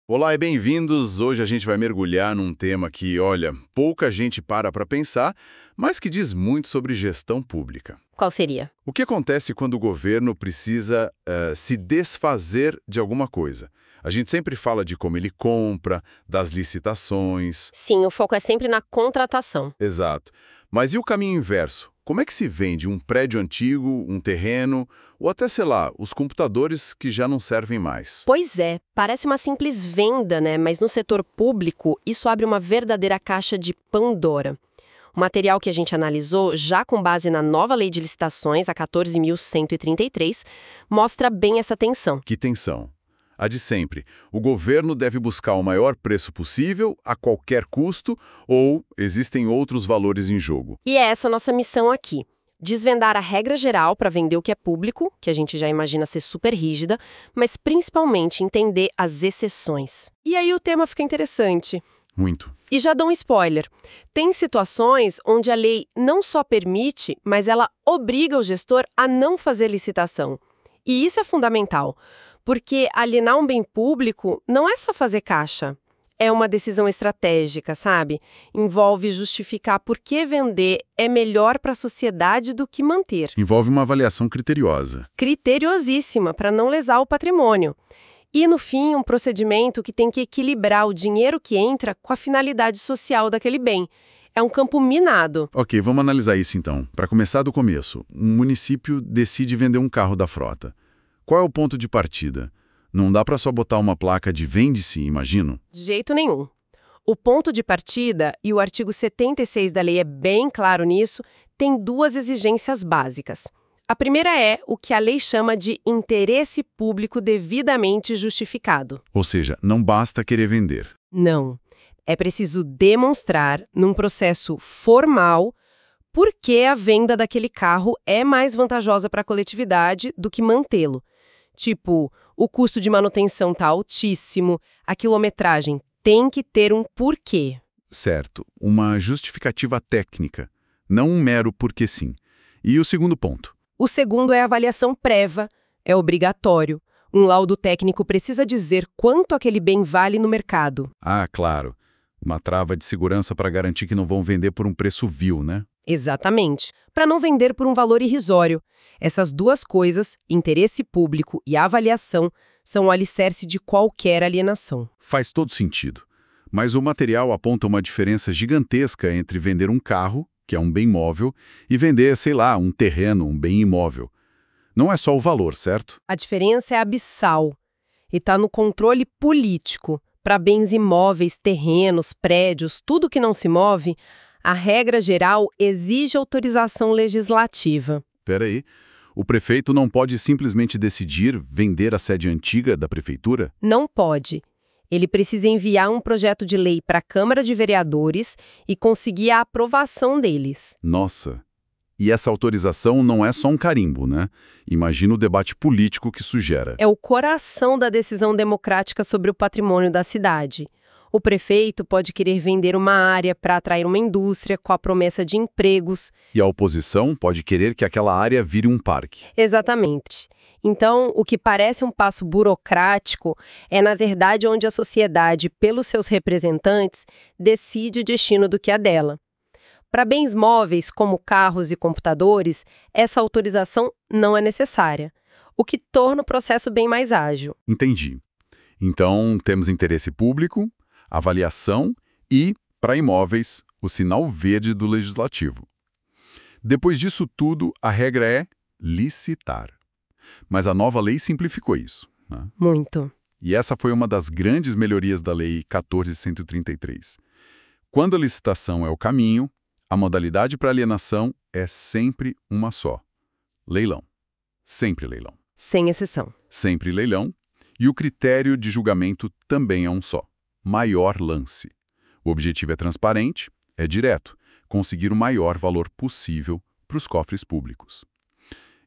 Olá e bem-vindos! Hoje a gente vai mergulhar num tema que, olha, pouca gente para pensar, mas que diz muito sobre gestão pública. Qual seria? O que acontece quando o governo precisa se desfazer de alguma coisa? A gente sempre fala de como ele compra, das licitações. Sim, o foco é sempre na contratação. Exato. Mas e o caminho inverso? Como é que se vende um prédio antigo, um terreno, ou até, sei lá, os computadores que já não servem mais? Pois é, parece uma simples venda, né? Mas no setor público, isso abre uma verdadeira caixa de Pandora. O material que a gente analisou, já com base na nova lei de licitações, a 14.133, mostra bem essa tensão. Que tensão! A de sempre. O governo deve buscar o maior preço possível, a qualquer custo, ou existem outros valores em jogo? E é essa a nossa missão aqui. Desvendar a regra geral para vender o que é público, que a gente já imagina ser super rígida, mas principalmente entender as exceções. E aí o tema fica interessante. Muito. E já dou um spoiler. Tem situações onde a lei não só permite, mas ela obriga o gestor a não fazer licitação. E isso é fundamental, porque alienar um bem público não é só fazer caixa. É uma decisão estratégica, sabe? Envolve justificar por que vender é melhor para a sociedade do que manter. Envolve uma avaliação criteriosa. Criteriosíssima para não lesar o patrimônio. E, no fim, um procedimento que tem que equilibrar o dinheiro que entra com a finalidade social daquele bem. É um campo minado. Ok, vamos analisar isso então. Para começar do começo, um município decide vender um carro da frota. Qual é o ponto de partida? Não dá para só botar uma placa de vende-se, imagino? De jeito nenhum. O ponto de partida, e o artigo 76 da lei é bem claro nisso, tem duas exigências básicas. A primeira é o que a lei chama de interesse público devidamente justificado. Ou seja, não basta querer vender. Não. É preciso demonstrar, num processo formal, por que a venda daquele carro é mais vantajosa para a coletividade do que mantê-lo. Tipo, o custo de manutenção está altíssimo, a quilometragem tem que ter um porquê. Certo, uma justificativa técnica, não um mero porque sim. E o segundo ponto? O segundo é a avaliação prévia, é obrigatório. Um laudo técnico precisa dizer quanto aquele bem vale no mercado. Ah, claro. Uma trava de segurança para garantir que não vão vender por um preço vil, né? Exatamente, para não vender por um valor irrisório. Essas duas coisas, interesse público e avaliação, são o alicerce de qualquer alienação. Faz todo sentido. Mas o material aponta uma diferença gigantesca entre vender um carro, que é um bem móvel, e vender, sei lá, um terreno, um bem imóvel. Não é só o valor, certo? A diferença é abissal e está no controle político. Para bens imóveis, terrenos, prédios, tudo que não se move, a regra geral exige autorização legislativa. Espera aí. O prefeito não pode simplesmente decidir vender a sede antiga da prefeitura? Não pode. Ele precisa enviar um projeto de lei para a Câmara de Vereadores e conseguir a aprovação deles. Nossa! E essa autorização não é só um carimbo, né? Imagina o debate político que isso gera. É o coração da decisão democrática sobre o patrimônio da cidade. O prefeito pode querer vender uma área para atrair uma indústria com a promessa de empregos. E a oposição pode querer que aquela área vire um parque. Exatamente. Então, o que parece um passo burocrático é, na verdade, onde a sociedade, pelos seus representantes, decide o destino do que é dela. Para bens móveis, como carros e computadores, essa autorização não é necessária, o que torna o processo bem mais ágil. Entendi. Então, temos interesse público, avaliação e, para imóveis, o sinal verde do legislativo. Depois disso tudo, a regra é licitar. Mas a nova lei simplificou isso, né? Muito. E essa foi uma das grandes melhorias da Lei 14.133. Quando a licitação é o caminho, a modalidade para alienação é sempre uma só. Leilão. Sempre leilão. Sem exceção. Sempre leilão. E o critério de julgamento também é um só. Maior lance. O objetivo é transparente, é direto, conseguir o maior valor possível para os cofres públicos.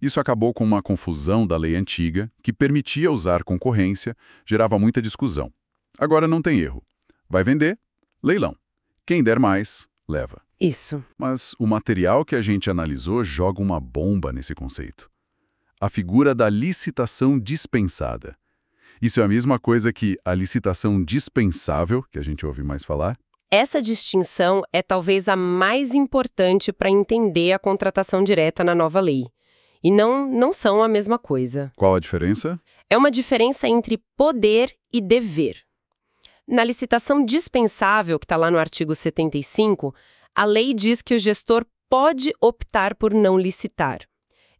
Isso acabou com uma confusão da lei antiga, que permitia usar concorrência, gerava muita discussão. Agora não tem erro. Vai vender? Leilão. Quem der mais, leva. Isso. Mas o material que a gente analisou joga uma bomba nesse conceito. A figura da licitação dispensada. Isso é a mesma coisa que a licitação dispensável, que a gente ouve mais falar? Essa distinção é talvez a mais importante para entender a contratação direta na nova lei. E não são a mesma coisa. Qual a diferença? É uma diferença entre poder e dever. Na licitação dispensável, que está lá no artigo 75, a lei diz que o gestor pode optar por não licitar.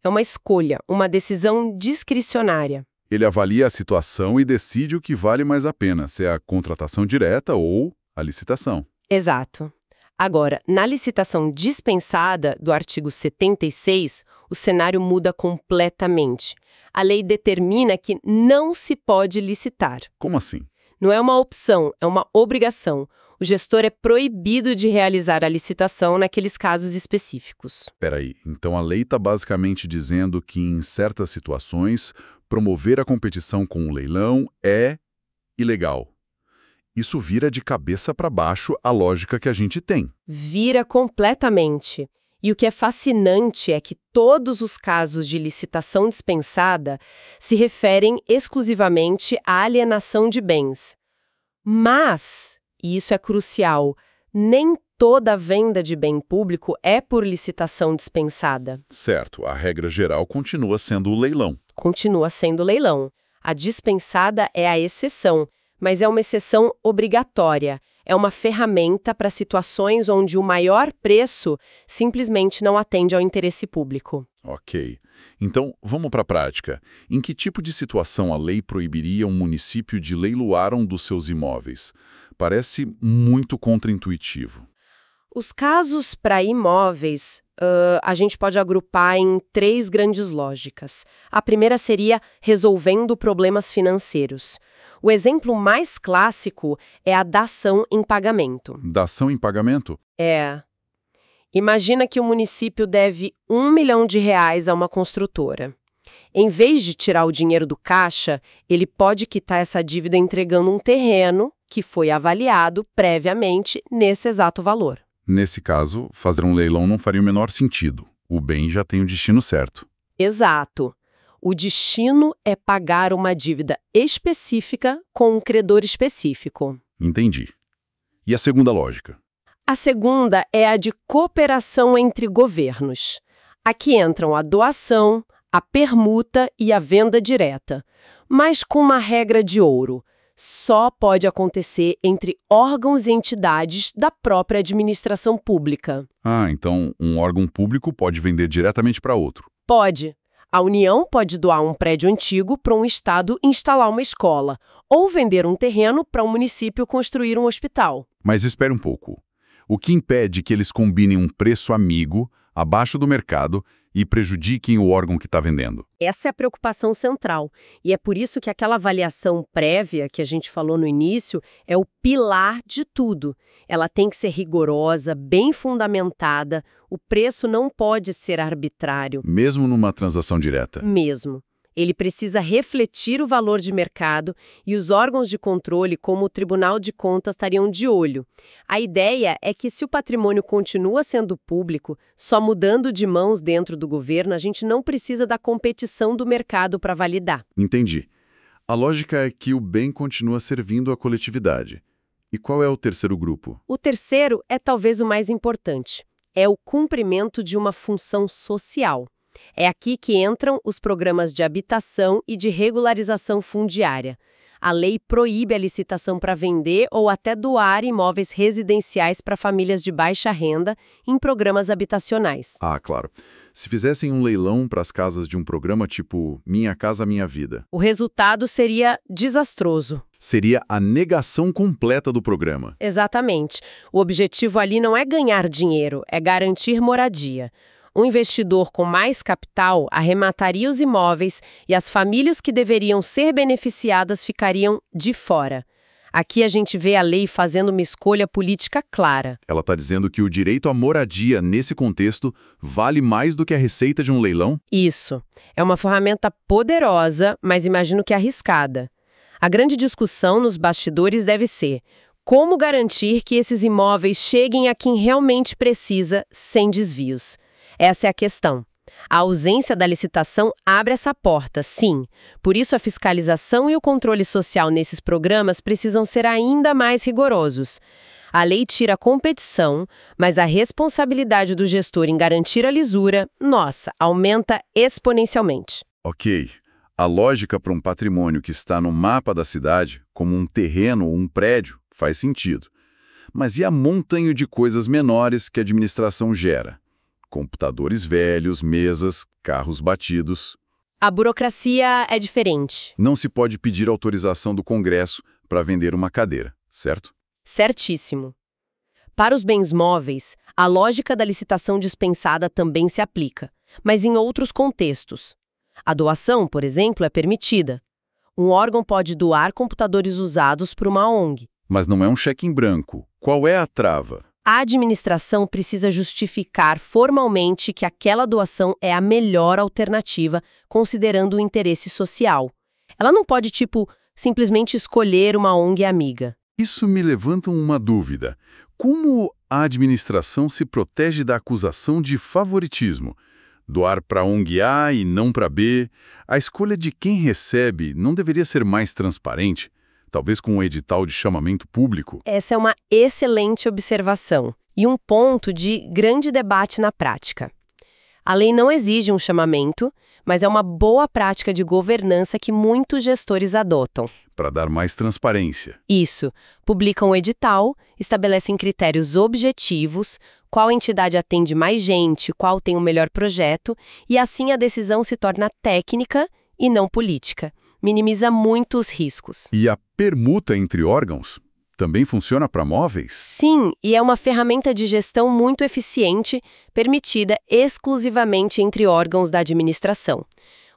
É uma escolha, uma decisão discricionária. Ele avalia a situação e decide o que vale mais a pena, se é a contratação direta ou a licitação. Exato. Agora, na licitação dispensada do artigo 76, o cenário muda completamente. A lei determina que não se pode licitar. Como assim? Não é uma opção, é uma obrigação. O gestor é proibido de realizar a licitação naqueles casos específicos. Peraí, então a lei está basicamente dizendo que em certas situações, promover a competição com um leilão é ilegal. Isso vira de cabeça para baixo a lógica que a gente tem. Vira completamente. E o que é fascinante é que todos os casos de licitação dispensada se referem exclusivamente à alienação de bens. Mas, e isso é crucial, nem toda venda de bem público é por licitação dispensada. Certo, a regra geral continua sendo o leilão. Continua sendo leilão. A dispensada é a exceção, mas é uma exceção obrigatória. É uma ferramenta para situações onde o maior preço simplesmente não atende ao interesse público. Ok. Então, vamos para a prática. Em que tipo de situação a lei proibiria um município de leiloar um dos seus imóveis? Parece muito contraintuitivo. Os casos para imóveis, a gente pode agrupar em 3 grandes lógicas. A primeira seria resolvendo problemas financeiros. O exemplo mais clássico é a dação em pagamento. Dação em pagamento? Imagina que o município deve R$1 milhão a uma construtora. Em vez de tirar o dinheiro do caixa, ele pode quitar essa dívida entregando um terreno que foi avaliado previamente nesse exato valor. Nesse caso, fazer um leilão não faria o menor sentido. O bem já tem o destino certo. Exato. O destino é pagar uma dívida específica com um credor específico. Entendi. E a segunda lógica? A segunda é a de cooperação entre governos. Aqui entram a doação, a permuta e a venda direta, mas com uma regra de ouro. Só pode acontecer entre órgãos e entidades da própria administração pública. Ah, então um órgão público pode vender diretamente para outro. Pode. A União pode doar um prédio antigo para um estado instalar uma escola, ou vender um terreno para um município construir um hospital. Mas espere um pouco. O que impede que eles combinem um preço amigo, abaixo do mercado, e prejudiquem o órgão que está vendendo? Essa é a preocupação central. E é por isso que aquela avaliação prévia que a gente falou no início é o pilar de tudo. Ela tem que ser rigorosa, bem fundamentada. O preço não pode ser arbitrário. Mesmo numa transação direta? Mesmo. Ele precisa refletir o valor de mercado e os órgãos de controle, como o Tribunal de Contas, estariam de olho. A ideia é que se o patrimônio continua sendo público, só mudando de mãos dentro do governo, a gente não precisa da competição do mercado para validar. Entendi. A lógica é que o bem continua servindo à coletividade. E qual é o terceiro grupo? O terceiro é talvez o mais importante. É o cumprimento de uma função social. É aqui que entram os programas de habitação e de regularização fundiária. A lei proíbe a licitação para vender ou até doar imóveis residenciais para famílias de baixa renda em programas habitacionais. Ah, claro. Se fizessem um leilão para as casas de um programa tipo Minha Casa Minha Vida, o resultado seria desastroso. seria a negação completa do programa. Exatamente. O objetivo ali não é ganhar dinheiro, é garantir moradia. Um investidor com mais capital arremataria os imóveis e as famílias que deveriam ser beneficiadas ficariam de fora. Aqui a gente vê a lei fazendo uma escolha política clara. Ela está dizendo que o direito à moradia, nesse contexto, vale mais do que a receita de um leilão? Isso. É uma ferramenta poderosa, mas imagino que arriscada. A grande discussão nos bastidores deve ser: como garantir que esses imóveis cheguem a quem realmente precisa, sem desvios? Essa é a questão. A ausência da licitação abre essa porta, sim. Por isso, a fiscalização e o controle social nesses programas precisam ser ainda mais rigorosos. A lei tira a competição, mas a responsabilidade do gestor em garantir a lisura, nossa, aumenta exponencialmente. Ok. A lógica para um patrimônio que está no mapa da cidade, como um terreno ou um prédio, faz sentido. Mas e a montanha de coisas menores que a administração gera? Computadores velhos, mesas, carros batidos. A burocracia é diferente. Não se pode pedir autorização do Congresso para vender uma cadeira, certo? Certíssimo. Para os bens móveis, a lógica da licitação dispensada também se aplica, mas em outros contextos. A doação, por exemplo, é permitida. Um órgão pode doar computadores usados para uma ONG. Mas não é um cheque em branco. Qual é a trava? A administração precisa justificar formalmente que aquela doação é a melhor alternativa, considerando o interesse social. Ela não pode, simplesmente escolher uma ONG amiga. Isso me levanta uma dúvida. Como a administração se protege da acusação de favoritismo? Doar para ONG A e não para B? A escolha de quem recebe não deveria ser mais transparente? Talvez com um edital de chamamento público? Essa é uma excelente observação e um ponto de grande debate na prática. A lei não exige um chamamento, mas é uma boa prática de governança que muitos gestores adotam. Para dar mais transparência. Isso. Publicam o edital, estabelecem critérios objetivos, qual entidade atende mais gente, qual tem o melhor projeto, e assim a decisão se torna técnica e não política. Minimiza muitos riscos. E a permuta entre órgãos também funciona para móveis? Sim, e é uma ferramenta de gestão muito eficiente, permitida exclusivamente entre órgãos da administração.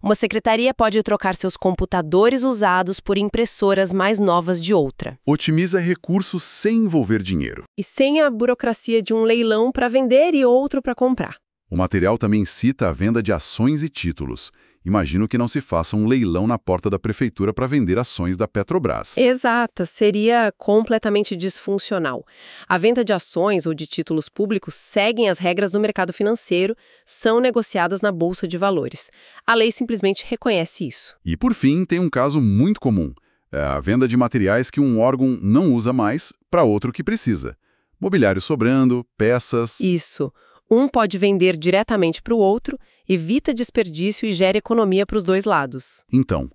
Uma secretaria pode trocar seus computadores usados por impressoras mais novas de outra. Otimiza recursos sem envolver dinheiro. E sem a burocracia de um leilão para vender e outro para comprar. O material também cita a venda de ações e títulos. Imagino que não se faça um leilão na porta da prefeitura para vender ações da Petrobras. Exato, seria completamente disfuncional. A venda de ações ou de títulos públicos seguem as regras do mercado financeiro, são negociadas na Bolsa de Valores. A lei simplesmente reconhece isso. E, por fim, tem um caso muito comum. É a venda de materiais que um órgão não usa mais para outro que precisa. Mobiliário sobrando, peças... Isso. Um pode vender diretamente para o outro, evita desperdício e gera economia para os dois lados. Então,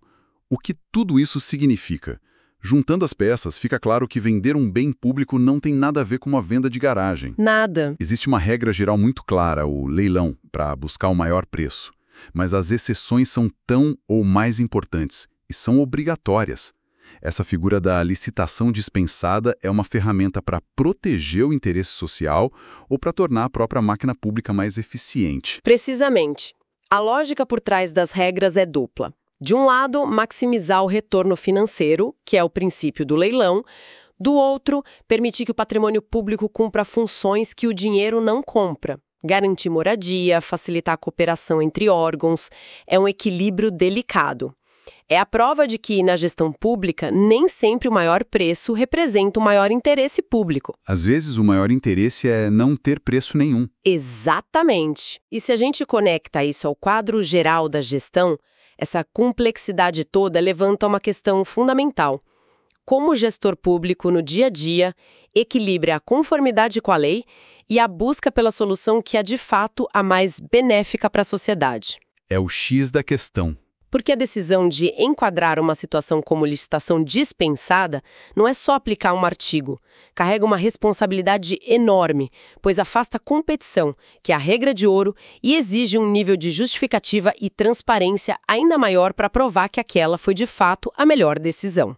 o que tudo isso significa? Juntando as peças, fica claro que vender um bem público não tem nada a ver com uma venda de garagem. Nada. Existe uma regra geral muito clara, o leilão, para buscar o maior preço. Mas as exceções são tão ou mais importantes e são obrigatórias. Essa figura da licitação dispensada é uma ferramenta para proteger o interesse social ou para tornar a própria máquina pública mais eficiente. Precisamente. A lógica por trás das regras é dupla. De um lado, maximizar o retorno financeiro, que é o princípio do leilão. Do outro, permitir que o patrimônio público cumpra funções que o dinheiro não compra. Garantir moradia, facilitar a cooperação entre órgãos. É um equilíbrio delicado. É a prova de que, na gestão pública, nem sempre o maior preço representa o maior interesse público. Às vezes, o maior interesse é não ter preço nenhum. Exatamente. E se a gente conecta isso ao quadro geral da gestão, essa complexidade toda levanta uma questão fundamental. Como o gestor público, no dia a dia, equilibra a conformidade com a lei e a busca pela solução que é, de fato, a mais benéfica para a sociedade. É o X da questão. Porque a decisão de enquadrar uma situação como licitação dispensada não é só aplicar um artigo. Carrega uma responsabilidade enorme, pois afasta a competição, que é a regra de ouro, e exige um nível de justificativa e transparência ainda maior para provar que aquela foi de fato a melhor decisão.